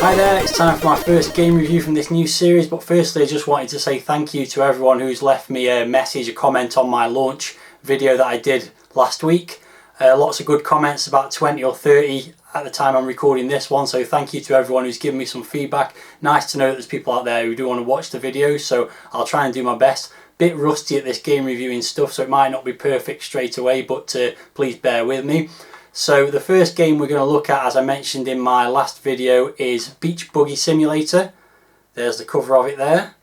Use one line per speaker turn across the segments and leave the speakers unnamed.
Hi there, it's time for my first game review from this new series, but firstly I just wanted to say thank you to everyone who's left me a message, a comment on my launch video that I did last week. Lots of good comments, about 20 or 30 at the time I'm recording this one, so thank you to everyone who's given me some feedback. Nice to know that there's people out there who do want to watch the video, so I'll try and do my best. Bit rusty at this game reviewing stuff, so it might not be perfect straight away, but please bear with me. So the first game we're going to look at, as I mentioned in my last video, is Beach Buggy Simulator. There's the cover of it there.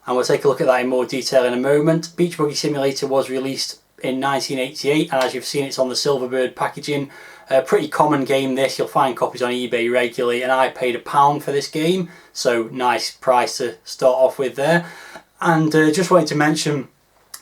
And we'll take a look at that in more detail in a moment. Beach Buggy Simulator was released in 1988, and as you've seen, it's on the Silverbird packaging. A pretty common game this, you'll find copies on eBay regularly, and I paid £1 for this game, so nice price to start off with there. And just wanted to mention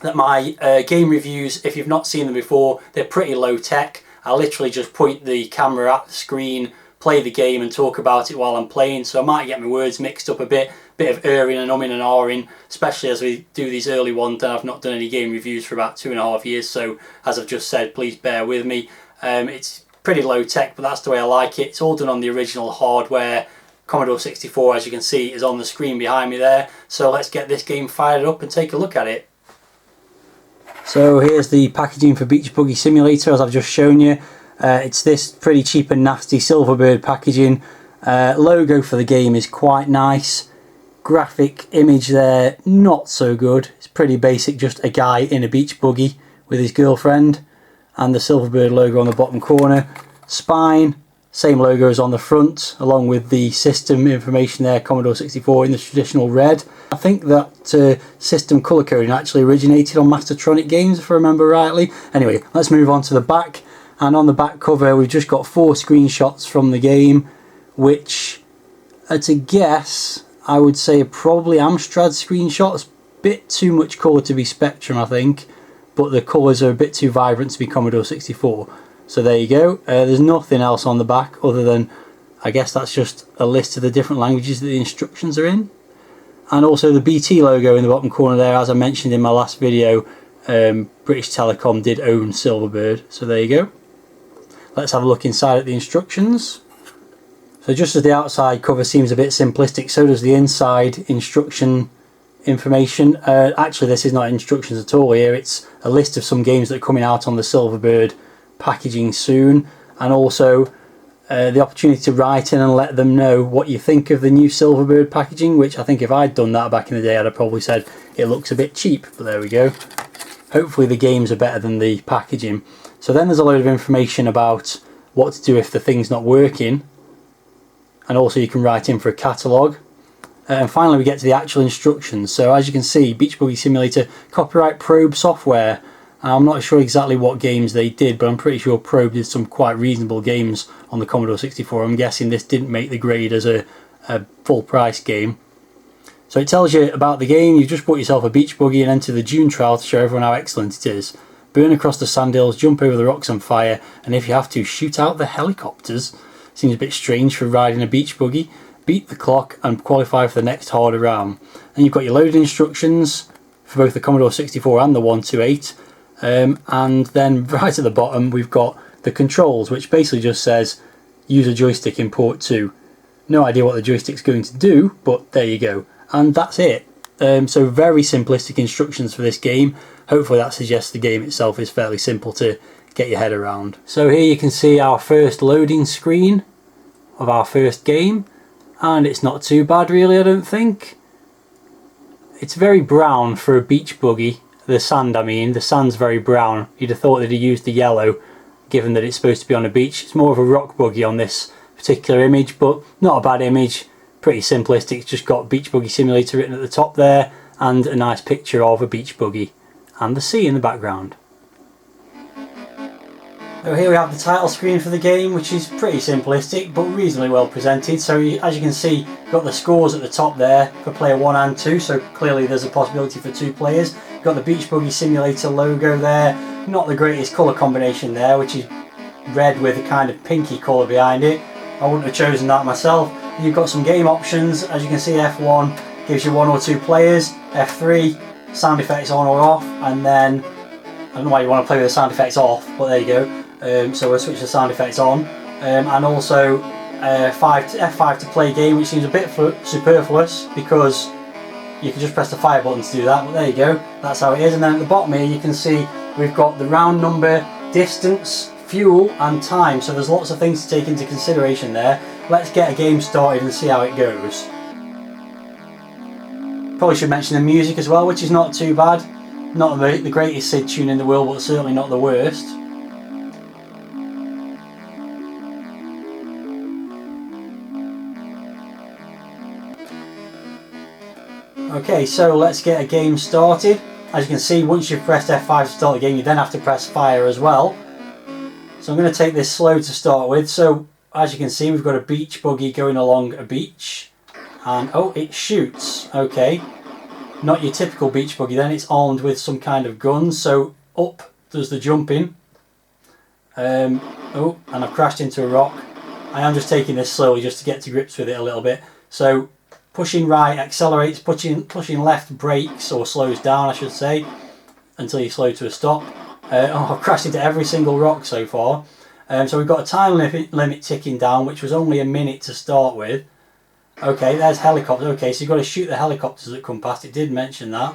that my game reviews, if you've not seen them before, they're pretty low tech. I literally just point the camera at the screen, play the game and talk about it while I'm playing, so I might get my words mixed up a bit of erring and umming and ahhing, especially as we do these early ones, and I've not done any game reviews for about 2.5 years, so as I've just said, please bear with me. It's pretty low tech, but that's the way I like it. It's all done on the original hardware. Commodore 64, as you can see, is on the screen behind me there, so let's get this game fired up and take a look at it. So here's the packaging for Beach Buggy Simulator, as I've just shown you. It's this pretty cheap and nasty Silverbird packaging. Logo for the game is quite nice. Graphic image there, not so good. It's pretty basic, just a guy in a beach buggy with his girlfriend. And the Silverbird logo on the bottom corner. Spine, same logo as on the front, along with the system information there, Commodore 64 in the traditional red. I think that system colour coding actually originated on Mastertronic games, if I remember rightly. Anyway, let's move on to the back. And on the back cover we've just got 4 screenshots from the game, which, at a guess, I would say are probably Amstrad screenshots. Bit too much colour to be Spectrum, I think, but the colours are a bit too vibrant to be Commodore 64. So there you go. There's nothing else on the back other than, I guess that's just a list of the different languages that the instructions are in. And also the BT logo in the bottom corner there, as I mentioned in my last video, British Telecom did own Silverbird, so there you go. Let's have a look inside at the instructions. So just as the outside cover seems a bit simplistic, so does the inside instruction information. Actually, this is not instructions at all here, it's a list of some games that are coming out on the Silverbird packaging soon, and also the opportunity to write in and let them know what you think of the new Silverbird packaging, which I think if I'd done that back in the day I'd have probably said it looks a bit cheap, but there we go. Hopefully the games are better than the packaging. So then there's a load of information about what to do if the thing's not working, and also you can write in for a catalogue. And finally we get to the actual instructions. So as you can see, Beach Buggy Simulator, copyright Probe Software. I'm not sure exactly what games they did, but I'm pretty sure Probe did some quite reasonable games on the Commodore 64. I'm guessing this didn't make the grade as a full price game. So it tells you about the game. You've just bought yourself a beach buggy and enter the dune trail to show everyone how excellent it is. Burn across the sand hills, jump over the rocks on fire, and if you have to, shoot out the helicopters. Seems a bit strange for riding a beach buggy. Beat the clock and qualify for the next harder round. And you've got your loading instructions for both the Commodore 64 and the 128. And then right at the bottom we've got the controls, which basically just says use a joystick in port 2. No idea what the joystick's going to do, but there you go. And that's it. So very simplistic instructions for this game. Hopefully that suggests the game itself is fairly simple to get your head around. So here you can see our first loading screen of our first game, and it's not too bad really, I don't think. It's very brown for a beach buggy. The sand, I mean, the sand's very brown. You'd have thought they'd have used the yellow, given that it's supposed to be on a beach. It's more of a rock buggy on this particular image, but not a bad image. Pretty simplistic. It's just got Beach Buggy Simulator written at the top there, and a nice picture of a beach buggy, and the sea in the background. So here we have the title screen for the game, which is pretty simplistic, but reasonably well presented. So as you can see, you've got the scores at the top there for player 1 and 2, so clearly there's a possibility for 2 players. You've got the Beach Buggy Simulator logo there, not the greatest colour combination there, which is red with a kind of pinky colour behind it. I wouldn't have chosen that myself. You've got some game options. As you can see, F1 gives you 1 or 2 players, F3 sound effects on or off, and then I don't know why you want to play with the sound effects off, but there you go. So we'll switch the sound effects on, and also F5 to play game, which seems a bit superfluous because you can just press the fire button to do that, but there you go, that's how it is. And then at the bottom here you can see we've got the round number, distance, fuel and time, so there's lots of things to take into consideration there. Let's get a game started and see how it goes. Probably should mention the music as well, which is not too bad. Not the greatest SID tune in the world, but certainly not the worst. Okay, so let's get a game started. As you can see, once you've pressed F5 to start the game, you then have to press fire as well. So I'm going to take this slow to start with. So as you can see, we've got a beach buggy going along a beach. And oh, it shoots. Okay. Not your typical beach buggy then, it's armed with some kind of guns. So up does the jumping. Oh, and I've crashed into a rock. I am just taking this slowly just to get to grips with it a little bit. So pushing right accelerates, pushing left brakes, or slows down I should say, until you slow to a stop. Oh, I've crashed into every single rock so far. So we've got a time limit ticking down, which was only a minute to start with. Okay, there's helicopters. Okay, so you've got to shoot the helicopters that come past. It did mention that.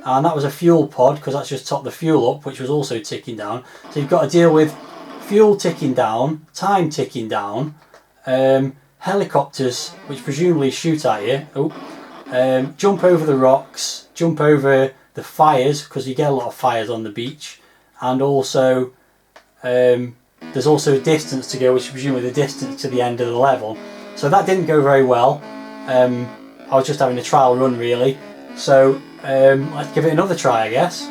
And that was a fuel pod, because that's just topped the fuel up, which was also ticking down. So you've got to deal with fuel ticking down, time ticking down, helicopters, which presumably shoot at you. Oh, jump over the rocks, jump over the fires, because you get a lot of fires on the beach. And also, there's also a distance to go, which is presumably the distance to the end of the level. So that didn't go very well. I was just having a trial run really. So let's give it another try, I guess.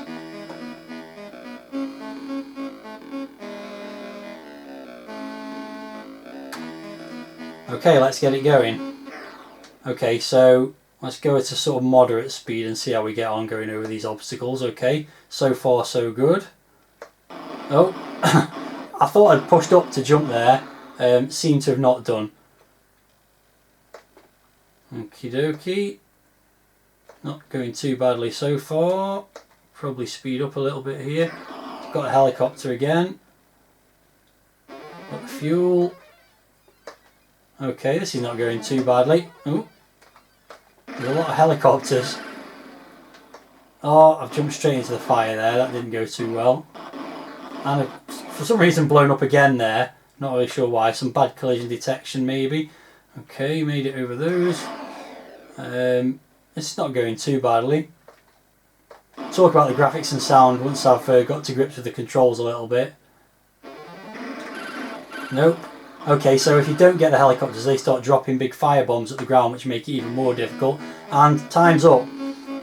Okay, let's get it going. Okay, so let's go at a sort of moderate speed and see how we get on going over these obstacles. Okay, so far so good. Oh, I thought I'd pushed up to jump there. Seemed to have not done. Okie dokie. Not going too badly so far. Probably speed up a little bit here. Got a helicopter again. Got the fuel. Okay, this is not going too badly. Oh, there's a lot of helicopters. Oh, I've jumped straight into the fire there. That didn't go too well. And I've, for some reason, blown up again there. Not really sure why. Some bad collision detection maybe. Okay, made it over those. It's not going too badly. Talk about the graphics and sound once I've got to grips with the controls a little bit. Nope. Okay, so if you don't get the helicopters, they start dropping big fire bombs at the ground, which make it even more difficult. And time's up.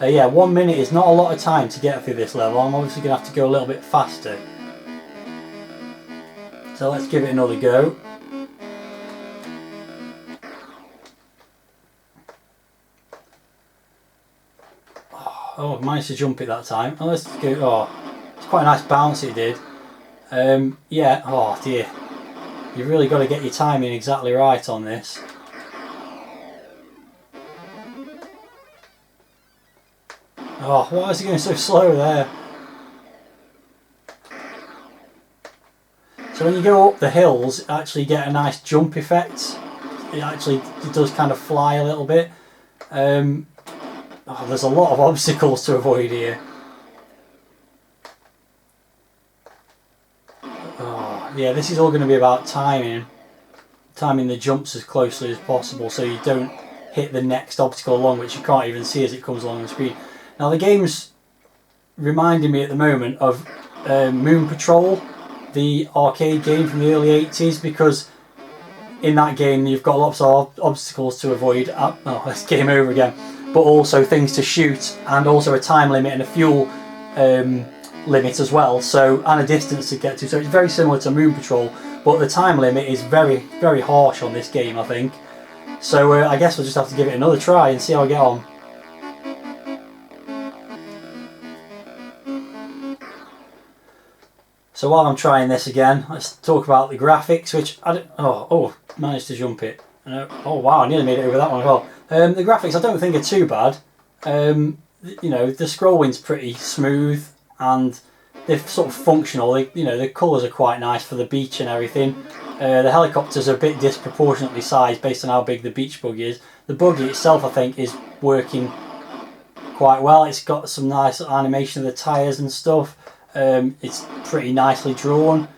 Yeah, 1 minute is not a lot of time to get through this level. I'm obviously going to have to go a little bit faster. So let's give it another go. Oh, I managed to jump it that time. Oh, let's go. Oh, it's quite a nice bounce it did. Yeah, oh dear. You've really got to get your timing exactly right on this. Oh, why is it going so slow there? So when you go up the hills, you actually get a nice jump effect. It does kind of fly a little bit. Oh, there's a lot of obstacles to avoid here. Oh, yeah, this is all going to be about timing the jumps as closely as possible so you don't hit the next obstacle along, which you can't even see as it comes along the screen. Now the game's reminding me at the moment of Moon Patrol, the arcade game from the early 80s, because in that game you've got lots of obstacles to avoid. Oh, it's game over again. But also things to shoot, and also a time limit and a fuel limit as well, so, and a distance to get to. So it's very similar to Moon Patrol, but the time limit is very, very harsh on this game, I think. So I guess we'll just have to give it another try and see how I get on. So while I'm trying this again, let's talk about the graphics, which I don't, managed to jump it. Oh wow, I nearly made it over that one as well. The graphics I don't think are too bad. You know, the scrolling's pretty smooth and they're sort of functional. The colours are quite nice for the beach and everything. The helicopters are a bit disproportionately sized based on how big the beach buggy is. The buggy itself, I think, is working quite well. It's got some nice animation of the tyres and stuff. It's pretty nicely drawn.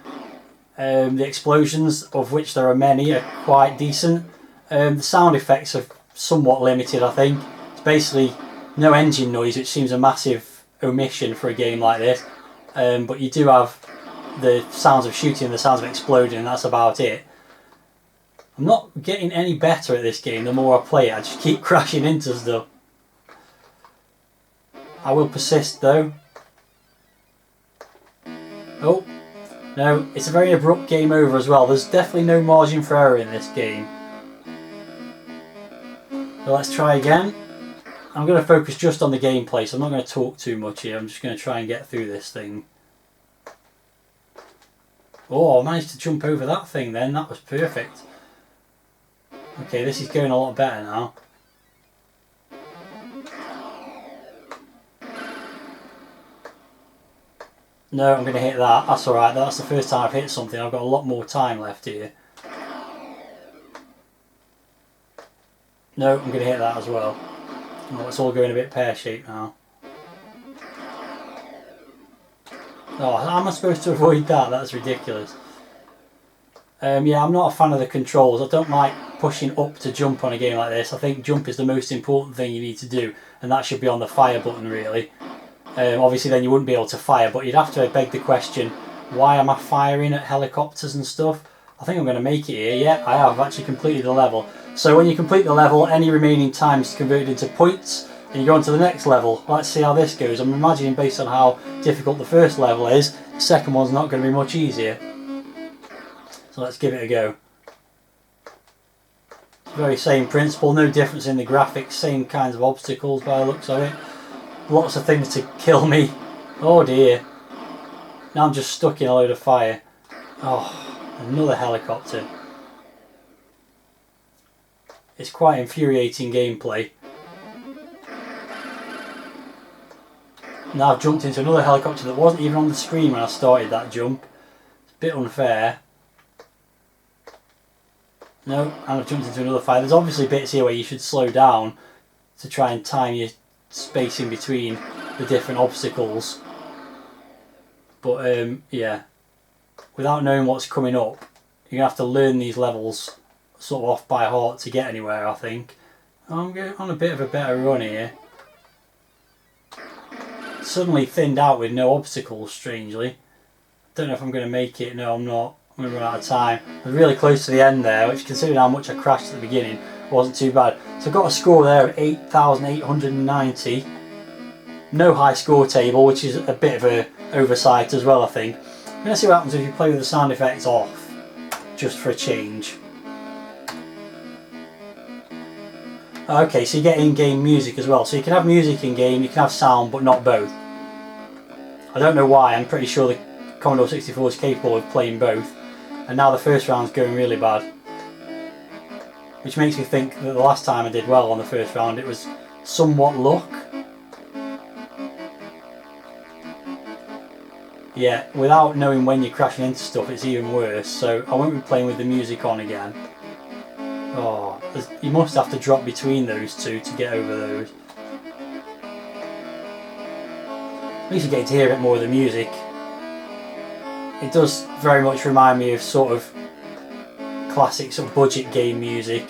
The explosions, of which there are many, are quite decent. The sound effects are somewhat limited, I think. It's basically no engine noise, which seems a massive omission for a game like this. But you do have the sounds of shooting and the sounds of exploding, and that's about it. I'm not getting any better at this game the more I play it. I just keep crashing into stuff. I will persist though. Oh, no, it's a very abrupt game over as well. There's definitely no margin for error in this game. So let's try again. I'm going to focus just on the gameplay, so I'm not going to talk too much here. I'm just going to try and get through this thing. Oh, I managed to jump over that thing then. That was perfect. Okay, this is going a lot better now. No, I'm going to hit that. That's alright. That's the first time I've hit something. I've got a lot more time left here. No, I'm going to hit that as well. Oh, it's all going a bit pear-shaped now. Oh, how am I supposed to avoid that? That's ridiculous. Yeah, I'm not a fan of the controls. I don't like pushing up to jump on a game like this. I think jump is the most important thing you need to do, and that should be on the fire button really. Obviously then you wouldn't be able to fire, but you'd have to beg the question, why am I firing at helicopters and stuff? I think I'm going to make it here. Yeah, I have actually completed the level. So when you complete the level, any remaining time is converted into points, and you go on to the next level. Let's see how this goes. I'm imagining based on how difficult the first level is, the second one's not going to be much easier. So let's give it a go. It's the very same principle, no difference in the graphics, same kinds of obstacles by the looks of it. Lots of things to kill me. Oh dear. Now I'm just stuck in a load of fire. Oh, another helicopter. It's quite infuriating gameplay. Now I've jumped into another helicopter that wasn't even on the screen when I started that jump. It's a bit unfair. No, and I've jumped into another fire. There's obviously bits here where you should slow down to try and time your space in between the different obstacles. But yeah, without knowing what's coming up, you're going to have to learn these levels sort of off by heart to get anywhere, I think. I'm going on a bit of a better run here. Suddenly thinned out with no obstacles, strangely. Don't know if I'm going to make it. No, I'm not. I'm going to run out of time. I was really close to the end there, which, considering how much I crashed at the beginning, wasn't too bad. So I've got a score there of 8,890. No high score table, which is a bit of an oversight as well, I think. I'm going to see what happens if you play with the sound effects off, just for a change. Okay, so you get in-game music as well. So you can have music in-game, you can have sound, but not both. I don't know why. I'm pretty sure the Commodore 64 is capable of playing both. And now the first round's going really bad. Which makes me think that the last time I did well on the first round, it was somewhat luck. Yeah, without knowing when you're crashing into stuff, it's even worse. So I won't be playing with the music on again. Oh, you must have to drop between those two to get over those. At least you get to hear a bit more of the music. It does very much remind me of sort of classic sort of budget game music.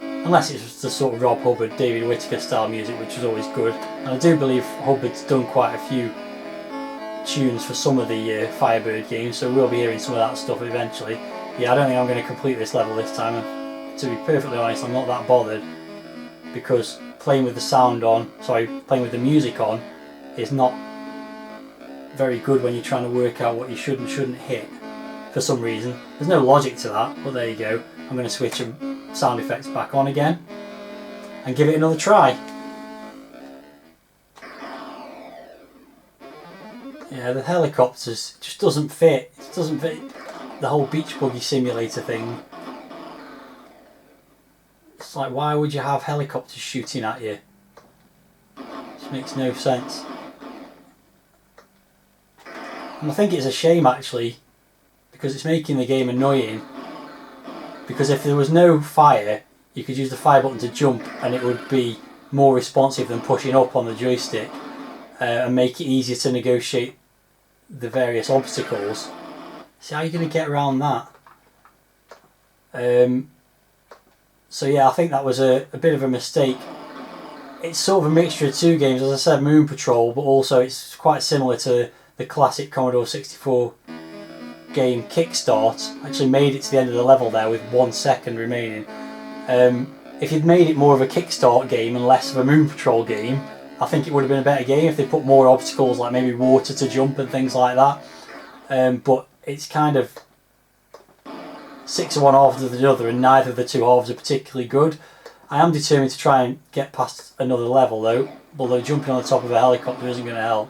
Unless it's the sort of Rob Hubbard, David Whittaker style music, which is always good. And I do believe Hubbard's done quite a few tunes for some of the Firebird games, so we'll be hearing some of that stuff eventually. Yeah, I don't think I'm going to complete this level this time, and to be perfectly honest, I'm not that bothered, because playing with the sound on, playing with the music on, is not very good when you're trying to work out what you should and shouldn't hit, for some reason. There's no logic to that, but there you go. I'm going to switch some sound effects back on again, and give it another try. Yeah, the helicopters just doesn't fit. It doesn't fit the whole Beach Buggy Simulator thing. It's like, why would you have helicopters shooting at you? It makes no sense. And I think it's a shame actually, because it's making the game annoying. Because if there was no fire, you could use the fire button to jump and it would be more responsive than pushing up on the joystick, and make it easier to negotiate the various obstacles. So how are you going to get around that? So yeah, I think that was a bit of a mistake. It's sort of a mixture of two games, as I said, Moon Patrol, but also it's quite similar to the classic Commodore 64 game Kickstart. Actually made it to the end of the level there with 1 second remaining. If you'd made it more of a Kickstart game and less of a Moon Patrol game, I think it would have been a better game if they put more obstacles like maybe water to jump and things like that. But it's kind of 6 of one, half of the other, and neither of the two halves are particularly good. I am determined to try and get past another level though, although jumping on the top of a helicopter isn't going to help.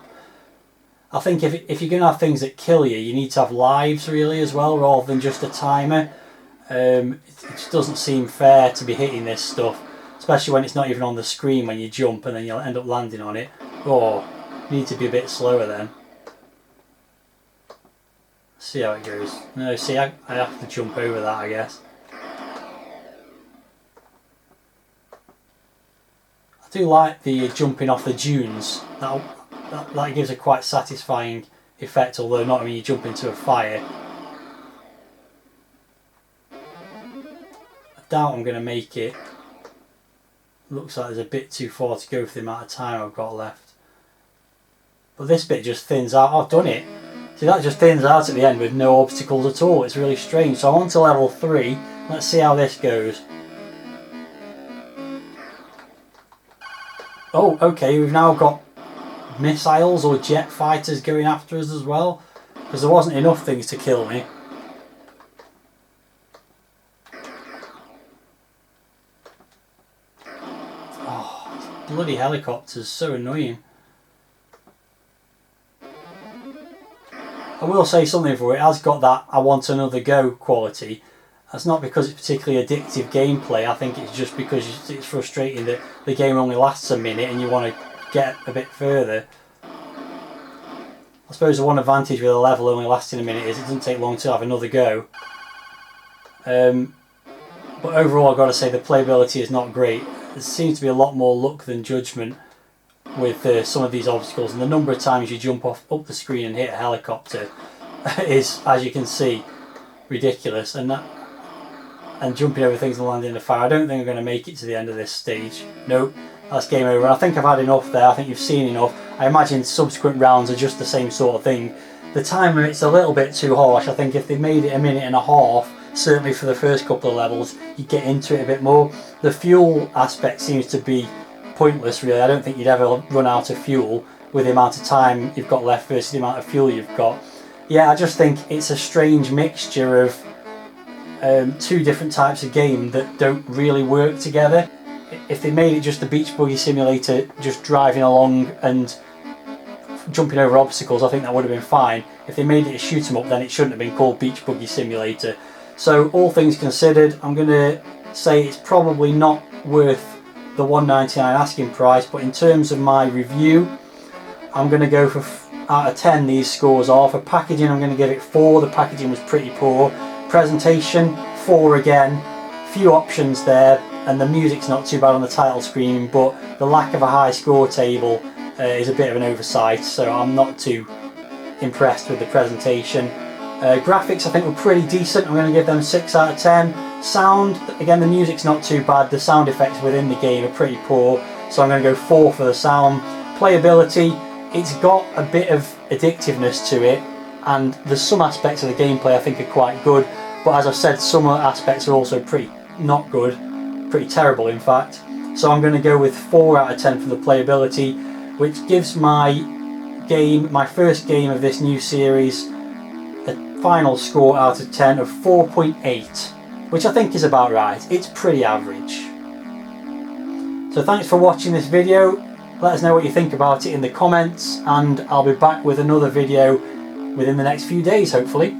I think if you're going to have things that kill you, you need to have lives really as well, rather than just a timer. It just doesn't seem fair to be hitting this stuff, especially when it's not even on the screen when you jump and then you'll end up landing on it. Oh, you need to be a bit slower then. See how it goes. No, see, I have to jump over that, I guess. I do like the jumping off the dunes. That gives a quite satisfying effect, although not when you jump into a fire. I doubt I'm going to make it. Looks like there's a bit too far to go for the amount of time I've got left. But this bit just thins out. I've done it. See, that just thins out at the end with no obstacles at all. It's really strange. So I'm on to level 3. Let's see how this goes. Oh, okay, we've now got missiles or jet fighters going after us as well, because there wasn't enough things to kill me. Oh, bloody helicopters, so annoying. I will say something for it, it has got that I want another go quality. That's not because it's particularly addictive gameplay, I think it's just because it's frustrating that the game only lasts a minute and you want to get a bit further. I suppose the one advantage with a level only lasting a minute is it doesn't take long to have another go. But overall I've got to say the playability is not great. There seems to be a lot more luck than judgment with some of these obstacles, and the number of times you jump up the screen and hit a helicopter is, as you can see, ridiculous. And jumping over things and landing in the fire. I don't think I'm going to make it to the end of this stage. Nope, that's game over. I think I've had enough there. I think you've seen enough. I imagine subsequent rounds are just the same sort of thing. The time limit's a little bit too harsh. I think if they made it a minute and a half, certainly for the first couple of levels, you get into it a bit more. The fuel aspect seems to be pointless really. I don't think you'd ever run out of fuel with the amount of time you've got left versus the amount of fuel you've got. Yeah, I just think it's a strange mixture of two different types of game that don't really work together. If they made it just the Beach Buggy Simulator, just driving along and jumping over obstacles, I think that would have been fine. If they made it a shoot 'em up, then it shouldn't have been called Beach Buggy Simulator. So all things considered, I'm going to say it's probably not worth the $1.99 asking price, but in terms of my review, I'm going to go for, out of 10 these scores are. For packaging I'm going to give it 4, the packaging was pretty poor. Presentation, 4 again, few options there, and the music's not too bad on the title screen, but the lack of a high score table is a bit of an oversight, so I'm not too impressed with the presentation. Graphics I think were pretty decent, I'm going to give them 6 out of 10. Sound, again the music's not too bad, the sound effects within the game are pretty poor, so I'm going to go 4 for the sound. Playability, it's got a bit of addictiveness to it, and there's some aspects of the gameplay I think are quite good, but as I've said, some aspects are also pretty not good, pretty terrible in fact. So I'm going to go with 4 out of 10 for the playability, which gives my game, my first game of this new series, a final score out of 10 of 4.8, which I think is about right. It's pretty average. So thanks for watching this video. Let us know what you think about it in the comments, and I'll be back with another video within the next few days hopefully.